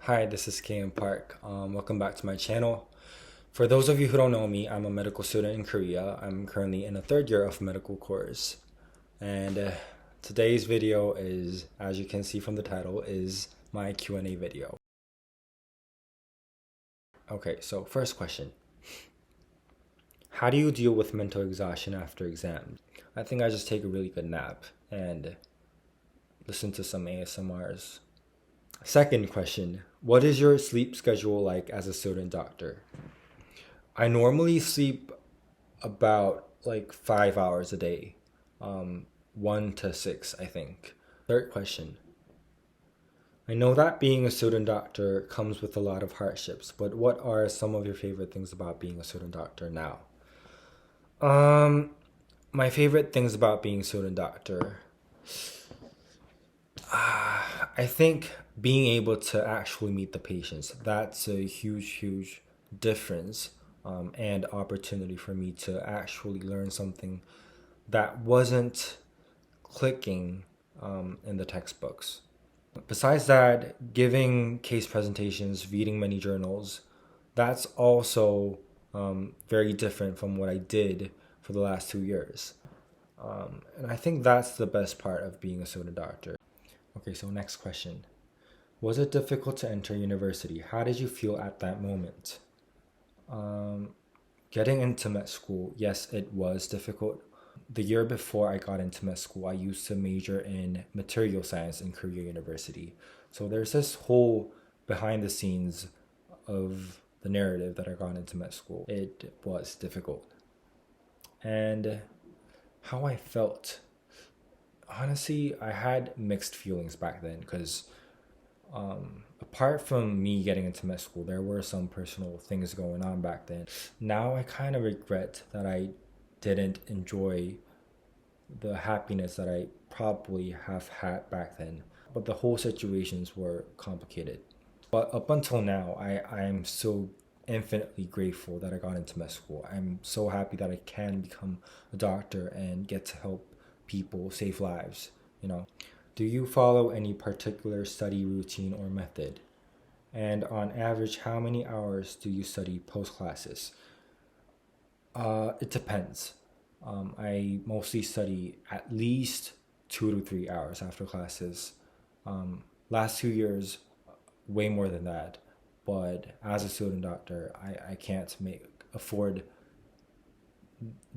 Hi, this is KM Park. Welcome back to my channel. For those of you who don't know me, I'm a medical student in Korea. I'm currently in the third year of medical course. And today's video is, as you can see from the title, is my Q&A video. Okay, so first question. How do you deal with mental exhaustion after exams? I think I just take a really good nap and listen to some ASMRs. Second question, what is your sleep schedule like as a student doctor? I normally sleep about like 5 hours a day, 1 to 6, I think. Third question, I know that being a student doctor comes with a lot of hardships, but what are some of your favorite things about being a student doctor now? Um, my favorite things about being a student doctor, I think being able to actually meet the patients, that's a huge difference and opportunity for me to actually learn something that wasn't clicking in the textbooks. Besides that, giving case presentations, reading many journals, that's also very different from what I did for the last 2 years. And I think that's the best part of being a student doctor. Okay, so next question. Was it difficult to enter university? How did you feel at that moment? Getting into med school, yes, it was difficult. The year before I got into med school, I used to major in material science in Korea University. So there's this whole behind the scenes of the narrative that I got into med school. It was difficult. And how I felt, honestly, I had mixed feelings back then because apart from me getting into med school, there were some personal things going on back then. Now I kind of regret that I didn't enjoy the happiness that I probably have had back then. But the whole situations were complicated. But up until now, I am so infinitely grateful that I got into med school. I'm so happy that I can become a doctor and get to help people save lives. Do you follow any particular study routine or method? And on average, how many hours do you study post classes? It depends. I mostly study at least 2 to 3 hours after classes. Last 2 years, way more than that. But as a student doctor, I can't afford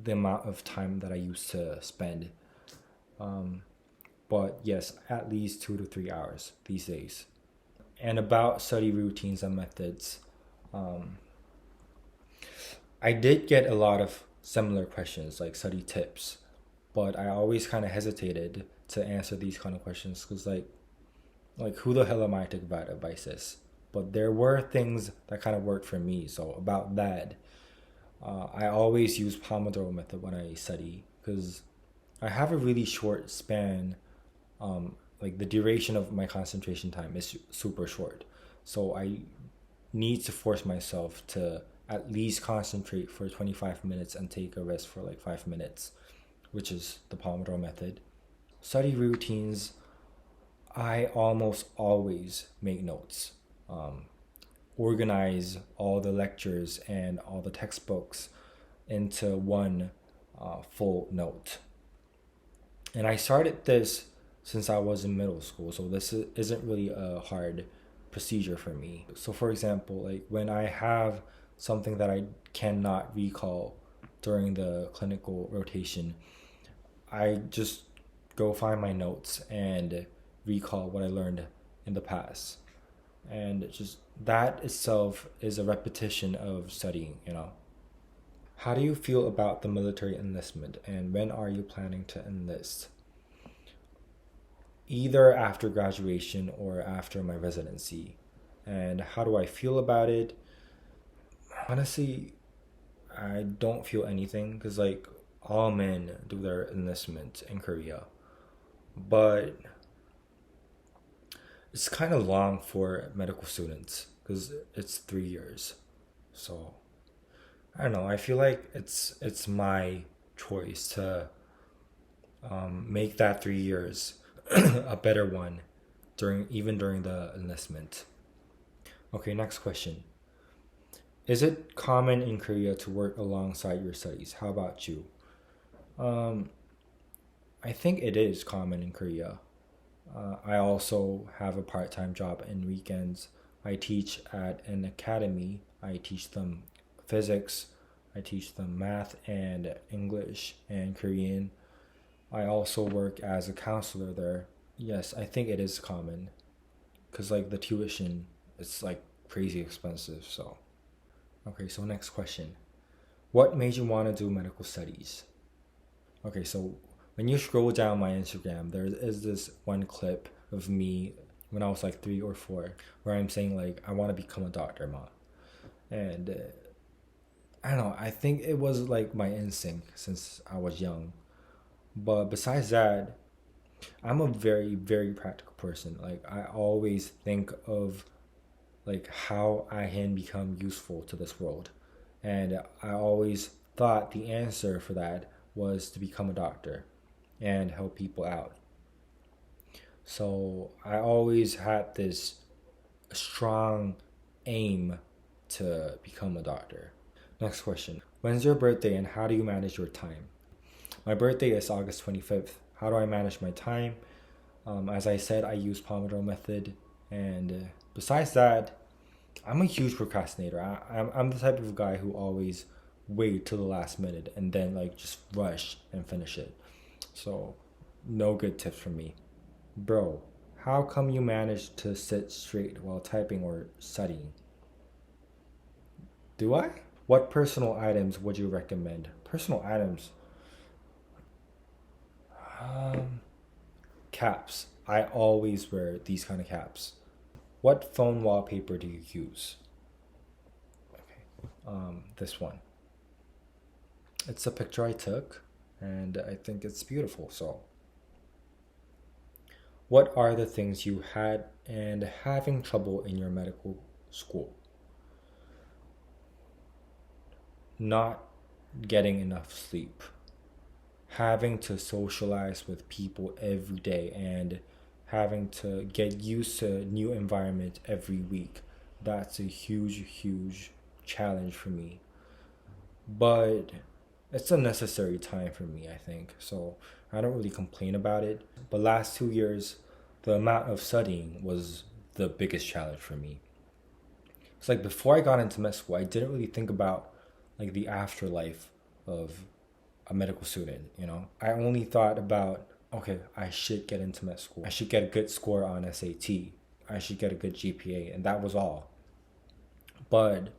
the amount of time that I used to spend. But yes, at least 2 to 3 hours these days. And about study routines and methods, I did get a lot of similar questions like study tips, but I always kind of hesitated to answer these kind of questions because like who the hell am I to provide advices? But there were things that kind of worked for me. So about that, I always use Pomodoro method when I study because I have a really short span. Like the duration of my concentration time is super short, so I need to force myself to at least concentrate for 25 minutes and take a rest for like 5 minutes, which is the Pomodoro method. Study routines, I almost always make notes, organize all the lectures and all the textbooks into one full note. And I started this since I was in middle school, so this isn't really a hard procedure for me. So, for example, like when I have something that I cannot recall during the clinical rotation, I just go find my notes and recall what I learned in the past. And just that itself is a repetition of studying. How do you feel about the military enlistment and when are you planning to enlist? Either after graduation or after my residency. And how do I feel about it? Honestly, I don't feel anything because like all men do their enlistment in Korea. But it's kind of long for medical students because it's 3 years. So I don't know. I feel like it's my choice to make that 3 years a better one during the enlistment. Okay, next question. Is it common in Korea to work alongside your studies? How about you? Um, I think it is common in Korea. I also have a part time job in weekends. I teach at an academy. I teach them physics, I teach them math and English and Korean. I also work as a counselor there. Yes, I think it is common because like the tuition it's like crazy expensive. So, okay, so next question. What made you want to do medical studies? Okay, so when you scroll down my Instagram, there is this one clip of me when I was like 3 or 4, where I'm saying like I want to become a doctor, ma. And I don't know. I think it was like my instinct since I was young. But besides that, I'm a very very practical person. Like I always think of like how I can become useful to this world, and I always thought the answer for that was to become a doctor and help people out. So I always had this strong aim to become a doctor. Next question. When's your birthday and how do you manage your time? My birthday is August 25th. How do I manage my time? As I said, I use Pomodoro method. And besides that, I'm a huge procrastinator. I'm the type of guy who always wait till the last minute and then like just rush and finish it. So no good tips from me. Bro, how come you manage to sit straight while typing or studying? Do I? What personal items would you recommend? Personal items? Um, Caps. I always wear these kind of caps. What phone wallpaper do you use? Okay. This one. It's a picture I took, and I think it's beautiful. So, what are the things you had and having trouble in your medical school? Not getting enough sleep, having to socialize with people every day, and having to get used to new environment every week. That's a huge challenge for me. But it's a necessary time for me, I think. So I don't really complain about it. But last 2 years, the amount of studying was the biggest challenge for me. It's like before I got into med school, I didn't really think about like the afterlife of a medical student, you know? I only thought about, okay, I should get into med school. I should get a good score on SAT. I should get a good GPA, and that was all. But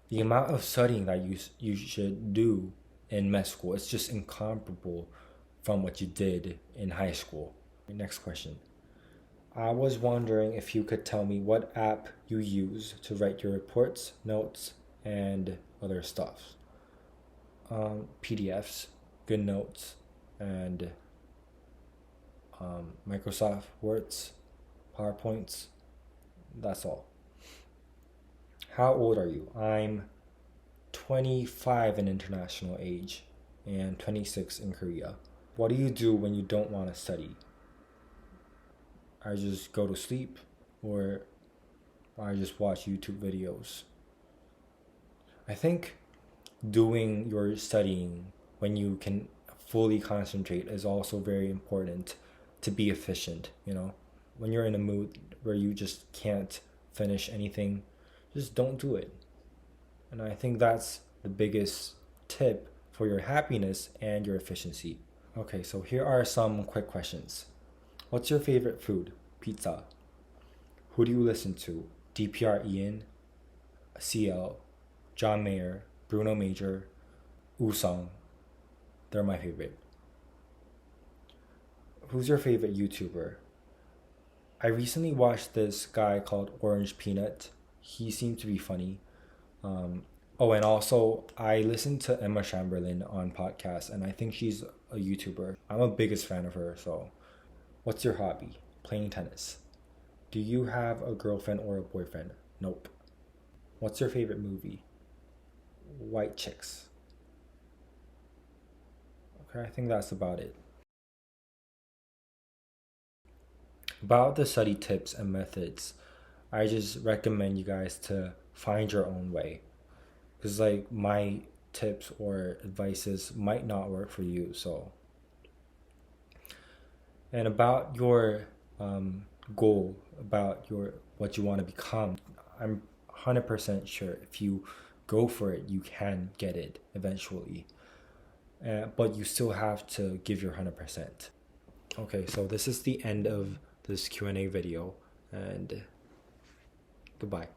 the amount of studying that you should do in med school, it's just incomparable from what you did in high school. Next question. I was wondering if you could tell me what app you use to write your reports, notes, and other stuff. PDFs, good notes, and Microsoft Words, PowerPoints. That's all. How old are you? I'm 25 in international age and 26 in Korea. What do you do when you don't want to study? I just go to sleep or I just watch YouTube videos. I think doing your studying when you can fully concentrate is also very important to be efficient, you know? When you're in a mood where you just can't finish anything, just don't do it. And I think that's the biggest tip for your happiness and your efficiency. Okay, so here are some quick questions. What's your favorite food? Pizza. Who do you listen to? DPR Ian, CL, John Mayer, Bruno Major, Usong. They're my favorite. Who's your favorite YouTuber? I recently watched this guy called Orange Peanut. He seemed to be funny. Oh, and also I listened to Emma Chamberlain on podcast, and I think she's a YouTuber. I'm a biggest fan of her. So, what's your hobby? Playing tennis. Do you have a girlfriend or a boyfriend? Nope. What's your favorite movie? White Chicks. Okay, I think that's about it. About the study tips and methods, I just recommend you guys to find your own way, because like my tips or advices might not work for you. So, and about your goal, about your what you want to become, I'm 100% sure if you go for it, you can get it eventually. But you still have to give your 100%. Okay, so this is the end of this Q&A video, and goodbye.